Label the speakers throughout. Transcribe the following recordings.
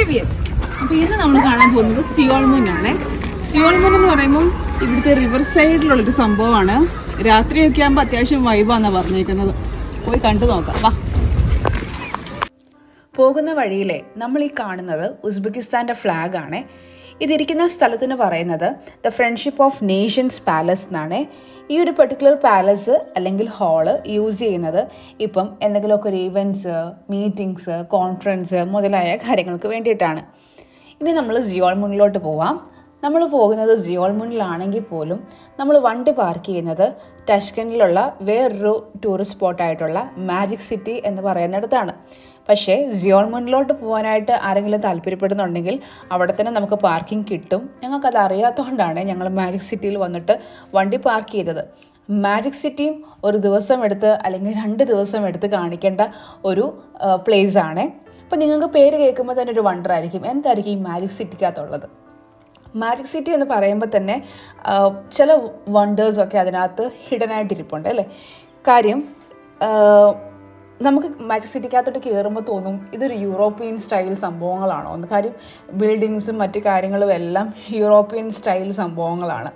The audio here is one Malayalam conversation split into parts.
Speaker 1: പ്രിവിയറ്റ്. അപ്പോൾ ഇന്ന് നമ്മൾ കാണാൻ പോകുന്നത് സിയോൾ മുൻ ആണ്. സിയോൾ മുൻ എന്ന് പറയുമ്പോൾ ഇവിടുത്തെ റിവർ സൈഡിലുള്ളൊരു സംഭവമാണ്. രാത്രിയൊക്കെ ആകുമ്പോൾ അത്യാവശ്യം വൈബാണെന്നാണ് പറഞ്ഞേക്കുന്നത്. പോയി കണ്ടു നോക്കാം വാ.
Speaker 2: പോകുന്ന വഴിയിലെ നമ്മൾ ഈ കാണുന്നത് ഉസ്ബെക്കിസ്ഥാൻ്റെ ഫ്ലാഗാണ്. ഇതിരിക്കുന്ന സ്ഥലത്തിന് പറയുന്നത് the friendship of Nations palace എന്നാണ്. ഈ ഒരു പെർട്ടിക്കുലർ പാലസ് അല്ലെങ്കിൽ ഹാള് യൂസ് ചെയ്യുന്നത് ഇപ്പം എന്തെങ്കിലുമൊക്കെ ഒരു ഈവൻറ്റ്സ്, മീറ്റിങ്സ്, കോൺഫറൻസ് മുതലായ കാര്യങ്ങൾക്ക് വേണ്ടിയിട്ടാണ്. ഇനി നമ്മൾ സിയോൾ മുന്നിലോട്ട് പോവാം. നമ്മൾ പോകുന്നത് സിയോൾ മുന്നിലാണെങ്കിൽ പോലും നമ്മൾ വണ്ടി പാർക്ക് ചെയ്യുന്നത് ടഷ്കനിലുള്ള വേറൊരു ടൂറിസ്റ്റ് സ്പോട്ടായിട്ടുള്ള മാജിക് സിറ്റി എന്ന് പറയുന്നിടത്താണ്. പക്ഷേ സിയോൾ മുന്നിലോട്ട് പോകാനായിട്ട് ആരെങ്കിലും താല്പര്യപ്പെടുന്നുണ്ടെങ്കിൽ അവിടെ തന്നെ നമുക്ക് പാർക്കിംഗ് കിട്ടും. ഞങ്ങൾക്കത് അറിയാത്തതുകൊണ്ടാണ് ഞങ്ങൾ മാജിക് സിറ്റിയിൽ വന്നിട്ട് വണ്ടി പാർക്ക് ചെയ്തത്. മാജിക് സിറ്റിയും ഒരു ദിവസം എടുത്ത് അല്ലെങ്കിൽ 2 ദിവസം എടുത്ത് കാണിക്കേണ്ട ഒരു പ്ലേസാണ്. അപ്പോൾ നിങ്ങൾക്ക് പേര് കേൾക്കുമ്പോൾ തന്നെ ഒരു വണ്ടറായിരിക്കും, എന്തായിരിക്കും ഈ മാജിക് സിറ്റിക്കകത്തുള്ളത്. മാജിക് സിറ്റി എന്ന് പറയുമ്പോൾ തന്നെ ചില വണ്ടേഴ്സൊക്കെ അതിനകത്ത് ഹിഡനായിട്ടിരിപ്പുണ്ട് അല്ലേ. കാര്യം നമുക്ക് മാജിക് സിറ്റിക്കകത്തോട്ട് കയറുമ്പോൾ തോന്നും ഇതൊരു യൂറോപ്യൻ സ്റ്റൈൽ സംഭവങ്ങളാണോ എന്ന്. കാര്യം ബിൽഡിങ്സും മറ്റു കാര്യങ്ങളും എല്ലാം യൂറോപ്യൻ സ്റ്റൈൽ സംഭവങ്ങളാണ്.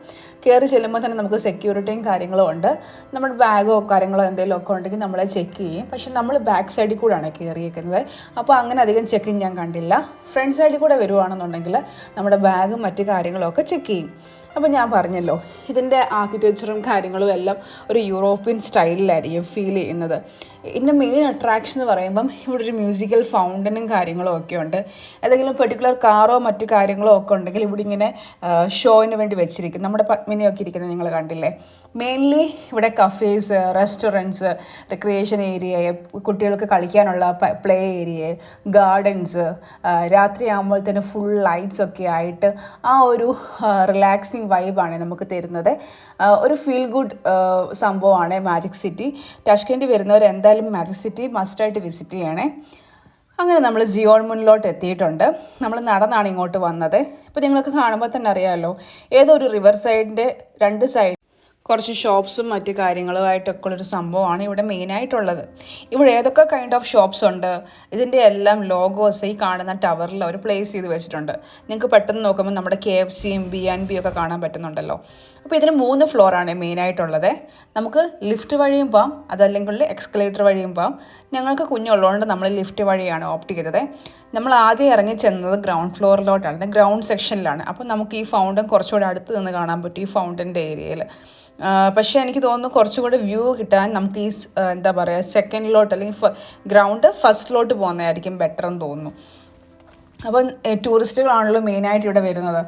Speaker 2: കയറി ചെല്ലുമ്പോൾ തന്നെ നമുക്ക് സെക്യൂരിറ്റിയും കാര്യങ്ങളും ഉണ്ട്. നമ്മുടെ ബാഗോ കാര്യങ്ങളോ എന്തെങ്കിലും ഒക്കെ ഉണ്ടെങ്കിൽ നമ്മളെ ചെക്ക് ചെയ്യും. പക്ഷെ നമ്മൾ ബാക്ക് സൈഡിൽ കൂടെയാണ് കയറിയേക്കുന്നത്. അപ്പോൾ അങ്ങനെ അധികം ചെക്കിങ് ഞാൻ കണ്ടില്ല. ഫ്രണ്ട് സൈഡിൽ കൂടെ വരുവാണെന്നുണ്ടെങ്കിൽ നമ്മുടെ ബാഗും മറ്റു കാര്യങ്ങളും ഒക്കെ ചെക്ക് ചെയ്യും. അപ്പോൾ ഞാൻ പറഞ്ഞല്ലോ, ഇതിൻ്റെ ആർക്കിടെക്ചറും കാര്യങ്ങളും എല്ലാം ഒരു യൂറോപ്യൻ സ്റ്റൈലിലായിരിക്കും ഫീൽ ചെയ്യുന്നത്. ഇതിൻ്റെ മെയിൻ അട്രാക്ഷൻ എന്ന് പറയുമ്പം ഇവിടെ ഒരു മ്യൂസിക്കൽ ഫൗണ്ടനും കാര്യങ്ങളും ഒക്കെ ഉണ്ട്. ഏതെങ്കിലും പെർട്ടിക്കുലർ കാറോ മറ്റു കാര്യങ്ങളോ ഒക്കെ ഉണ്ടെങ്കിൽ ഇവിടെ ഇങ്ങനെ ഷോയിന് വേണ്ടി വെച്ചിരിക്കും. നമ്മുടെ പത്മിനിയൊക്കെ ഇരിക്കുന്നത് നിങ്ങൾ കണ്ടില്ലേ. മെയിൻലി ഇവിടെ കഫേസ്, റെസ്റ്റോറൻറ്റ്സ്, റിക്രിയേഷൻ ഏരിയ, കുട്ടികൾക്ക് കളിക്കാനുള്ള പ്ലേ ഏരിയ, ഗാർഡൻസ്, രാത്രിയാകുമ്പോൾ തന്നെ ഫുൾ ലൈറ്റ്സ് ഒക്കെ ആയിട്ട് ആ ഒരു റിലാക്സിങ് വൈബാണ് നമുക്ക് തരുന്നത്. ഒരു ഫീൽ ഗുഡ് സംഭവമാണ് മാജിക് സിറ്റി. ടഷ്കൻഡിൽ വരുന്നവർ എന്തായാലും മാജിക് സിറ്റി മസ്റ്റായിട്ട് വിസിറ്റ് ചെയ്യണേ. അങ്ങനെ നമ്മൾ സിയോൾ മുന്നിലോട്ട് എത്തിയിട്ടുണ്ട്. നമ്മൾ നടന്നാണ് ഇങ്ങോട്ട് വന്നത്. ഇപ്പോൾ നിങ്ങൾക്ക് കാണുമ്പോൾ തന്നെ അറിയാമല്ലോ, ഏതോ ഒരു റിവർ സൈഡിൻ്റെ 2 സൈഡ് കുറച്ച് ഷോപ്സും മറ്റു കാര്യങ്ങളുമായിട്ടൊക്കെ ഉള്ളൊരു സംഭവമാണ് ഇവിടെ മെയിനായിട്ടുള്ളത്. ഇവിടെ ഏതൊക്കെ കൈൻഡ് ഓഫ് ഷോപ്സ് ഉണ്ട്, ഇതിൻ്റെ എല്ലാം ലോഗോസ് ഈ കാണുന്ന ടവറിൽ അവർ പ്ലേസ് ചെയ്ത് വെച്ചിട്ടുണ്ട്. നിങ്ങൾക്ക് പെട്ടെന്ന് നോക്കുമ്പോൾ നമ്മുടെ KFCയും B&B ഒക്കെ കാണാൻ പറ്റുന്നുണ്ടല്ലോ. അപ്പോൾ ഇതിന് 3 ഫ്ലോറാണ് മെയിനായിട്ടുള്ളത്. നമുക്ക് ലിഫ്റ്റ് വഴിയും പോകാം, അതല്ലെങ്കിൽ എക്സ്കലേറ്റർ വഴിയും പോകാം. ഞങ്ങൾക്ക് കുഞ്ഞുള്ളതുകൊണ്ട് നമ്മൾ ലിഫ്റ്റ് വഴിയാണ് ഓപ്റ്റ് ചെയ്തത്. നമ്മൾ ആദ്യം ഇറങ്ങി ചെന്നത് ഗ്രൗണ്ട് ഫ്ലോറിലോട്ടാണ്, ഗ്രൗണ്ട് സെക്ഷനിലാണ്. അപ്പോൾ നമുക്ക് ഈ ഫൗണ്ടൻ കുറച്ചുകൂടെ അടുത്ത് നിന്ന് കാണാൻ പറ്റും, ഈ ഫൗണ്ടൻ്റെ ഏരിയയിൽ. പക്ഷേ എനിക്ക് തോന്നുന്നു കുറച്ചുകൂടെ വ്യൂ കിട്ടാൻ നമുക്ക് ഈ എന്താ പറയുക സെക്കൻഡിലോട്ട് അല്ലെങ്കിൽ ഗ്രൗണ്ട് ഫസ്റ്റിലോട്ട് പോകുന്നതായിരിക്കും ബെറ്റർ എന്ന് തോന്നുന്നു. അപ്പം ടൂറിസ്റ്റുകളാണല്ലോ മെയിനായിട്ട് ഇവിടെ വരുന്നത്.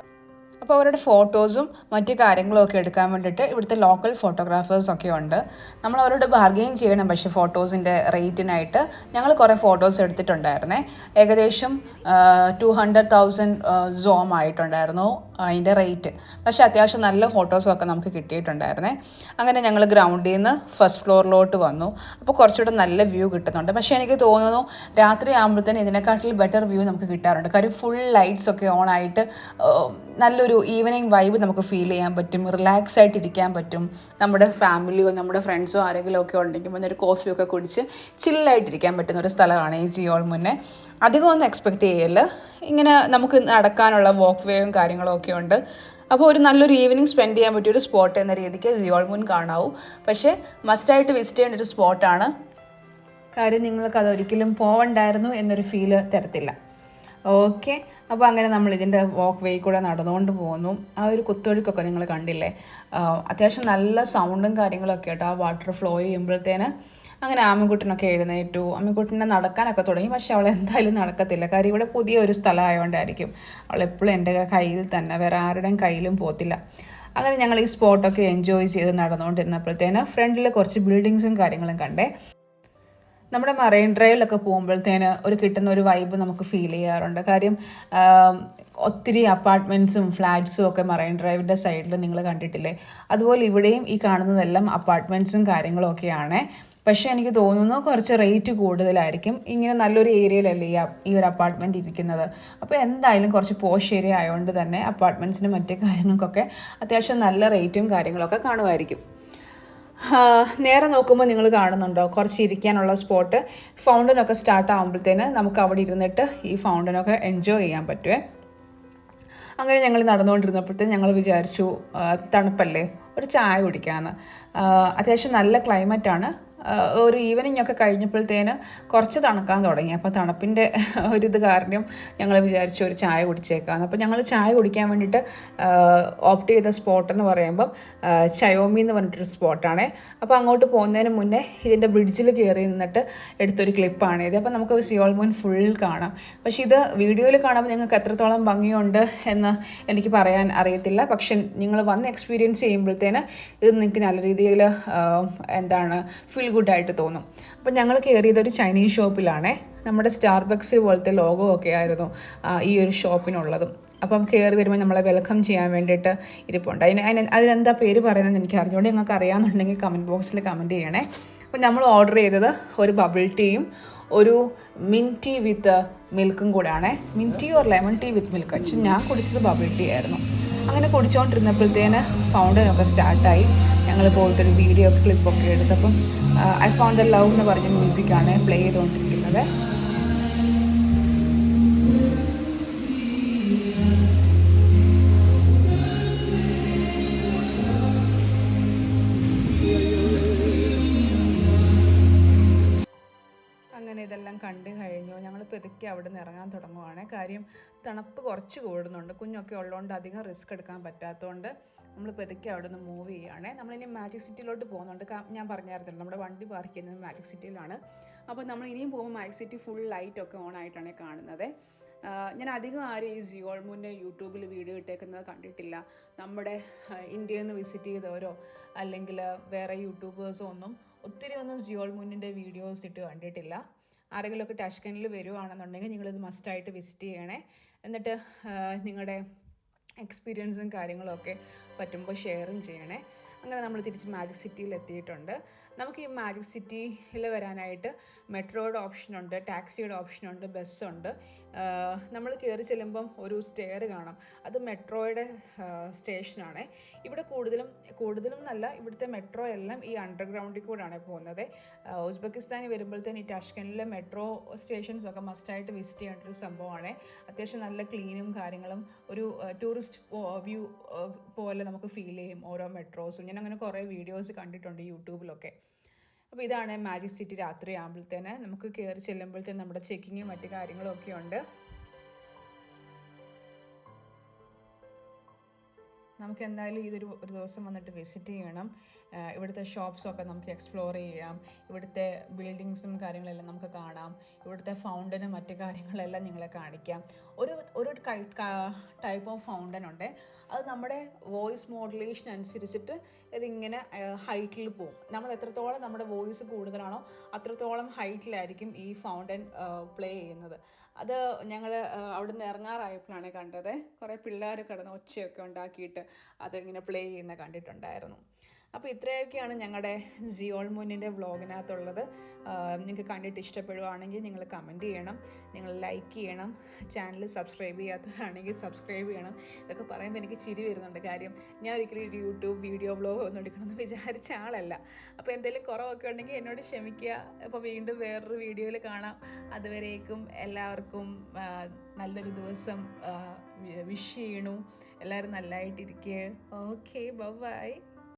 Speaker 2: അപ്പോൾ അവരുടെ ഫോട്ടോസും മറ്റു കാര്യങ്ങളും ഒക്കെ എടുക്കാൻ വേണ്ടിയിട്ട് ഇവിടുത്തെ ലോക്കൽ ഫോട്ടോഗ്രാഫേഴ്സൊക്കെ ഉണ്ട്. നമ്മൾ അവരോട് ബാർഗെയിൻ ചെയ്യണം. പക്ഷേ ഫോട്ടോസിൻ്റെ റേറ്റിനായിട്ട് ഞങ്ങൾ കുറേ ഫോട്ടോസ് എടുത്തിട്ടുണ്ടായിരുന്നേ. ഏകദേശം 200,000 സോം ആയിട്ടുണ്ടായിരുന്നു അതിൻ്റെ റേറ്റ്. പക്ഷേ അത്യാവശ്യം നല്ല ഫോട്ടോസൊക്കെ നമുക്ക് കിട്ടിയിട്ടുണ്ടായിരുന്നേ. അങ്ങനെ ഞങ്ങൾ ഗ്രൗണ്ടിൽ നിന്ന് ഫസ്റ്റ് ഫ്ലോറിലോട്ട് വന്നു. അപ്പോൾ കുറച്ചുകൂടെ നല്ല വ്യൂ കിട്ടുന്നുണ്ട്. പക്ഷേ എനിക്ക് തോന്നുന്നു രാത്രി ആകുമ്പോഴത്തേന് ഇതിനെക്കാട്ടിൽ ബെറ്റർ വ്യൂ നമുക്ക് കിട്ടാറുണ്ട്. കാര്യം ഫുൾ ലൈറ്റ്സ് ഒക്കെ ഓൺ ആയിട്ട് നല്ലൊരു ഈവനിങ് വൈബ് നമുക്ക് ഫീൽ ചെയ്യാൻ പറ്റും, റിലാക്സ് ആയിട്ട് ഇരിക്കാൻ പറ്റും. നമ്മുടെ ഫാമിലിയോ നമ്മുടെ ഫ്രണ്ട്സോ ആരെങ്കിലും ഒക്കെ ഉണ്ടെങ്കിൽ വന്നൊരു കോഫിയൊക്കെ കുടിച്ച് ചില്ലായിട്ടിരിക്കാൻ പറ്റുന്ന ഒരു സ്ഥലമാണ് ഈ സിയോൾ മുന്നേ. അധികം ഒന്നും എക്സ്പെക്റ്റ് ചെയ്യല്ല. ഇങ്ങനെ നമുക്ക് നടക്കാനുള്ള വാക്ക് വേയും കാര്യങ്ങളും ഒക്കെ ഉണ്ട്. അപ്പോൾ ഒരു നല്ലൊരു ഈവനിങ് സ്പെൻഡ് ചെയ്യാൻ പറ്റിയൊരു സ്പോട്ട് എന്ന രീതിക്ക് സിയോൾ മുൻ കാണാവൂ. പക്ഷേ മസ്റ്റായിട്ട് വിസിറ്റ് ചെയ്യേണ്ട ഒരു സ്പോട്ടാണ്. കാര്യം നിങ്ങൾക്ക് അതൊരിക്കലും പോവണ്ടായിരുന്നു എന്നൊരു ഫീല് തരത്തില്ല. ഓക്കെ, അപ്പോൾ അങ്ങനെ നമ്മൾ ഇതിൻ്റെ വാക്ക് വേ കൂടെ നടന്നുകൊണ്ട് പോകുന്നു. ആ ഒരു കുത്തൊഴുക്കൊക്കെ നിങ്ങൾ കണ്ടില്ലേ. അത്യാവശ്യം നല്ല സൗണ്ടും കാര്യങ്ങളൊക്കെ കേട്ടോ ആ വാട്ടർ ഫ്ലോ ചെയ്യുമ്പോഴത്തേന്. അങ്ങനെ ആമിക്കുട്ടനൊക്കെ എഴുന്നേറ്റു. ആമിക്കുട്ടനെ നടക്കാനൊക്കെ തുടങ്ങി. പക്ഷെ അവൾ എന്തായാലും നടക്കത്തില്ല. കാര്യം ഇവിടെ പുതിയ ഒരു സ്ഥലമായതുകൊണ്ടായിരിക്കും. അവളെപ്പോഴും എൻ്റെ കയ്യിൽ തന്നെ, വേറെ ആരുടെയും കയ്യിലും പോകത്തില്ല. അങ്ങനെ ഞങ്ങൾ ഈ സ്പോട്ടൊക്കെ എൻജോയ് ചെയ്ത് നടന്നുകൊണ്ടിരുന്നപ്പോഴത്തേന് ഫ്രണ്ടിൽ കുറച്ച് ബിൽഡിങ്സും കാര്യങ്ങളും കണ്ടേ. നമ്മുടെ മറൈൻ ഡ്രൈവിലൊക്കെ പോകുമ്പോഴത്തേന് കിട്ടുന്ന ഒരു വൈബ് നമുക്ക് ഫീൽ ചെയ്യാറുണ്ട്. കാര്യം ഒത്തിരി അപ്പാർട്ട്മെൻറ്റ്സും ഫ്ലാറ്റ്സും ഒക്കെ മറൈൻ ഡ്രൈവിൻ്റെ സൈഡിൽ നിങ്ങൾ കണ്ടിട്ടില്ലേ. അതുപോലെ ഇവിടെയും ഈ കാണുന്നതെല്ലാം അപ്പാർട്ട്മെൻറ്റ്സും കാര്യങ്ങളും ഒക്കെയാണ്. പക്ഷേ എനിക്ക് തോന്നുന്നു കുറച്ച് റേറ്റ് കൂടുതലായിരിക്കും. ഇങ്ങനെ നല്ലൊരു ഏരിയയിലല്ലേ ഈ ഒരു അപ്പാർട്ട്മെൻറ്റ് ഇരിക്കുന്നത്. അപ്പോൾ എന്തായാലും കുറച്ച് പോഷ് ഏരിയ ആയതുകൊണ്ട് തന്നെ അപ്പാർട്ട്മെൻറ്റ്സിനും മറ്റു കാര്യങ്ങൾക്കൊക്കെ അത്യാവശ്യം നല്ല റേറ്റും കാര്യങ്ങളൊക്കെ കാണുമായിരിക്കും. നേരെ നോക്കുമ്പോൾ നിങ്ങൾ കാണുന്നുണ്ടോ കുറച്ച് ഇരിക്കാനുള്ള സ്പോട്ട്. ഫൗണ്ടനൊക്കെ സ്റ്റാർട്ട് ആകുമ്പോഴത്തേന് നമുക്ക് അവിടെ ഇരുന്നിട്ട് ഈ ഫൗണ്ടനൊക്കെ എൻജോയ് ചെയ്യാൻ പറ്റുമേ. അങ്ങനെ ഞങ്ങൾ നടന്നുകൊണ്ടിരുന്നപ്പോഴത്തേന് ഞങ്ങൾ വിചാരിച്ചു തണുപ്പല്ലേ ഒരു ചായ കുടിക്കാമെന്ന്. അത്യാവശ്യം നല്ല ക്ലൈമറ്റാണ്. ഒരു ഈവനിങ് ഒക്കെ കഴിഞ്ഞപ്പോഴത്തേന് കുറച്ച് തണുക്കാൻ തുടങ്ങി. അപ്പോൾ തണുപ്പിൻ്റെ ഒരിത് കാരണം ഞങ്ങൾ വിചാരിച്ചു ഒരു ചായ കുടിച്ചേക്കാമെന്ന്. അപ്പോൾ ഞങ്ങൾ ചായ കുടിക്കാൻ വേണ്ടിയിട്ട് ഓപ്റ്റ് ചെയ്ത സ്പോട്ട് എന്ന് പറയുമ്പം ചയോമി എന്ന് പറഞ്ഞിട്ടൊരു സ്പോട്ടാണ്. അപ്പോൾ അങ്ങോട്ട് പോകുന്നതിന് മുന്നേ ഇതിൻ്റെ ബ്രിഡ്ജിൽ കയറി നിന്നിട്ട് എടുത്തൊരു ക്ലിപ്പാണ് ഇത്. അപ്പോൾ നമുക്ക് സിയോൾ മൂൺ ഫുൾ കാണാം. പക്ഷേ ഇത് വീഡിയോയിൽ കാണുമ്പോൾ നിങ്ങൾക്ക് എത്രത്തോളം ഭംഗിയുണ്ട് എന്ന് എനിക്ക് പറയാൻ അറിയത്തില്ല. പക്ഷെ നിങ്ങൾ വന്ന് എക്സ്പീരിയൻസ് ചെയ്യുമ്പോഴത്തേന് ഇത് നിങ്ങൾക്ക് നല്ല രീതിയിൽ ഫീൽ ഗുഡായിട്ട് തോന്നും. അപ്പം ഞങ്ങൾ കയറിയത് ഒരു ചൈനീസ് ഷോപ്പിലാണേ. നമ്മുടെ സ്റ്റാർബക്സ് പോലത്തെ ലോഗോ ഒക്കെ ആയിരുന്നു ഈ ഒരു ഷോപ്പിനുള്ളതും. അപ്പം കയറി വരുമ്പോൾ നമ്മളെ വെൽക്കം ചെയ്യാൻ വേണ്ടിയിട്ട് ഇരിപ്പുണ്ട്. അതിനെന്താ പേര് പറയുന്നതെന്ന് എനിക്ക് അറിഞ്ഞുകൊണ്ട് നിങ്ങൾക്ക് അറിയാമെന്നുണ്ടെങ്കിൽ കമൻറ്റ് ബോക്സിൽ കമൻറ്റ് ചെയ്യണേ. അപ്പം നമ്മൾ ഓർഡർ ചെയ്തത് ഒരു ബബിൾ ടീയും ഒരു മിൻറ്റ് ടീ വിത്ത് മിൽക്കും കൂടെയാണേ. Mint tea or lemon tea with milk. പക്ഷേ ഞാൻ കുടിച്ചത് ബബിൾ ടീ ആയിരുന്നു. അങ്ങനെ കുടിച്ചുകൊണ്ടിരുന്നപ്പോഴത്തേന് ഫൗണ്ടനൊക്കെ സ്റ്റാർട്ടായി. ഞങ്ങൾ പോയിട്ടൊരു വീഡിയോ ക്ലിപ്പൊക്കെ എടുത്തപ്പം ഐ ഫൗണ്ട് ദ ലവ് എന്ന് പറഞ്ഞ മ്യൂസിക്കാണ് പ്ലേ ചെയ്തുകൊണ്ടിരിക്കുന്നത്. അങ്ങനെ ഇതെല്ലാം കണ്ടു കഴിഞ്ഞു. ഞങ്ങൾ പെതുക്കെ അവിടെ നിന്ന് ഇറങ്ങാൻ തുടങ്ങുവാണ്. കാര്യം തണുപ്പ് കുറച്ച് കൂടുന്നുണ്ട്. കുഞ്ഞൊക്കെ ഉള്ളതുകൊണ്ട് അധികം റിസ്ക് എടുക്കാൻ പറ്റാത്തതുകൊണ്ട് നമ്മൾ പെതുക്കെ അവിടെ നിന്ന് മൂവ് ചെയ്യുകയാണ്. നമ്മളിനി മാജിക് സിറ്റിയിലോട്ട് പോകുന്നുണ്ട്. ഞാൻ പറഞ്ഞായിരുന്നല്ലോ നമ്മുടെ വണ്ടി പാർക്ക് ചെയ്യുന്നത് മാജിക് സിറ്റിയിലാണ്. അപ്പോൾ നമ്മൾ ഇനിയും പോകുമ്പോൾ മാജിക് സിറ്റി ഫുൾ ലൈറ്റൊക്കെ ഓൺ ആയിട്ടാണ് കാണുന്നത്. ഞാൻ അധികം ആരും ഈ സിയോൾ മൂണിൻ്റെ യൂട്യൂബിൽ വീഡിയോ ഇട്ടേക്കുന്നത് കണ്ടിട്ടില്ല. നമ്മുടെ ഇന്ത്യയിൽ നിന്ന് വിസിറ്റ് ചെയ്തവരോ അല്ലെങ്കിൽ വേറെ യൂട്യൂബേഴ്സോ ഒന്നും ഒത്തിരി സിയോൾ മൂണിൻ്റെ വീഡിയോസ് ഇട്ട് കണ്ടിട്ടില്ല. ആരെങ്കിലുമൊക്കെ ടാഷ്കനിൽ വരുവാണെന്നുണ്ടെങ്കിൽ നിങ്ങളിത് മസ്റ്റായിട്ട് വിസിറ്റ് ചെയ്യണേ. എന്നിട്ട് നിങ്ങളുടെ എക്സ്പീരിയൻസും കാര്യങ്ങളൊക്കെ പറ്റുമ്പോൾ ഷെയറും ചെയ്യണേ. അങ്ങനെ നമ്മൾ തിരിച്ച് മാജിക് സിറ്റിയിൽ എത്തിയിട്ടുണ്ട്. നമുക്ക് ഈ മാജിക് സിറ്റിയിൽ വരാനായിട്ട് മെട്രോയുടെ ഓപ്ഷനുണ്ട്, ടാക്സിയുടെ ഓപ്ഷനുണ്ട്, ബസ്സുണ്ട്. നമ്മൾ കയറി ചെല്ലുമ്പം ഒരു സ്റ്റെയർ കാണാം. അത് മെട്രോയുടെ സ്റ്റേഷനാണ്. ഇവിടെ കൂടുതലും നല്ല ഇവിടുത്തെ മെട്രോ എല്ലാം ഈ അണ്ടർഗ്രൗണ്ടിൽ കൂടെയാണ് പോകുന്നത്. ഉസ്ബെക്കിസ്ഥാനിൽ വരുമ്പോഴത്തേന് ഈ ടാഷ്കനിലെ മെട്രോ സ്റ്റേഷൻസൊക്കെ മസ്റ്റായിട്ട് വിസിറ്റ് ചെയ്യേണ്ട ഒരു സംഭവമാണ്. അത്യാവശ്യം നല്ല ക്ലീനും കാര്യങ്ങളും ഒരു ടൂറിസ്റ്റ് വ്യൂ പോലെ നമുക്ക് ഫീൽ ചെയ്യും ഓരോ മെട്രോസും. ഞാൻ അങ്ങനെ കുറേ വീഡിയോസ് കണ്ടിട്ടുണ്ട് യൂട്യൂബിലൊക്കെ. അപ്പോൾ ഇതാണ് മാജിക് സിറ്റി രാത്രി ആകുമ്പോഴത്തേന്. നമുക്ക് കയറി ചെല്ലുമ്പോഴത്തേന് നമ്മുടെ ചെക്കിങ്ങും മറ്റു കാര്യങ്ങളും ഒക്കെ ഉണ്ട്. നമുക്ക് എന്തായാലും ഒരു ദിവസം വന്നിട്ട് വിസിറ്റ് ചെയ്യണം. ഇവിടുത്തെ ഷോപ്സൊക്കെ നമുക്ക് എക്സ്പ്ലോർ ചെയ്യാം. ഇവിടുത്തെ ബിൽഡിങ്സും കാര്യങ്ങളെല്ലാം നമുക്ക് കാണാം. ഇവിടുത്തെ ഫൗണ്ടനും മറ്റു കാര്യങ്ങളെല്ലാം നിങ്ങളെ കാണിക്കാം. ഒരു ടൈപ്പ് ഓഫ് ഫൗണ്ടൻ ഉണ്ട്. അത് നമ്മുടെ വോയിസ് മോഡുലേഷൻ അനുസരിച്ചിട്ട് ഇതിങ്ങനെ ഹൈറ്റിൽ പോകും. നമ്മൾ എത്രത്തോളം നമ്മുടെ വോയിസ് കൂടുതലാണോ അത്രത്തോളം ഹൈറ്റിലായിരിക്കും ഈ ഫൗണ്ടൻ പ്ലേ ചെയ്യുന്നത്. അത് ഞങ്ങൾ അവിടെ നിന്ന് ഇറങ്ങാറായപ്പോഴാണ് കണ്ടത്. കുറേ പിള്ളേർ കിടന്ന് ഒച്ചയൊക്കെ ഉണ്ടാക്കിയിട്ട് അതിങ്ങനെ പ്ലേ ചെയ്യുന്ന കണ്ടിട്ടുണ്ടായിരുന്നു. അപ്പോൾ ഇത്രയൊക്കെയാണ് ഞങ്ങളുടെ സിയോൾ മൂണിൻ്റെ വ്ളോഗിനകത്തുള്ളത്. നിങ്ങൾക്ക് കണ്ടിട്ട് ഇഷ്ടപ്പെടുകയാണെങ്കിൽ നിങ്ങൾ കമൻറ്റ് ചെയ്യണം, നിങ്ങൾ ലൈക്ക് ചെയ്യണം, ചാനൽ സബ്സ്ക്രൈബ് ചെയ്യാത്തവരാണെങ്കിൽ സബ്സ്ക്രൈബ് ചെയ്യണം. ഇതൊക്കെ പറയുമ്പോൾ എനിക്ക് ചിരി വരുന്നുണ്ട്. കാര്യം ഞാൻ ഒരിക്കലും ഒരു യൂട്യൂബ് വീഡിയോ വ്ളോഗ് ഒന്നും എടുക്കണമെന്ന് വിചാരിച്ച ആളല്ല. അപ്പോൾ എന്തെങ്കിലും കുറവൊക്കെ ഉണ്ടെങ്കിൽ എന്നോട് ക്ഷമിക്കുക. അപ്പോൾ വീണ്ടും വേറൊരു വീഡിയോയിൽ കാണാം. അതുവരേക്കും എല്ലാവർക്കും നല്ലൊരു ദിവസം വിഷ് ചെയ്യണു. എല്ലാവരും നല്ലതായിട്ടിരിക്കുക. Okay, by.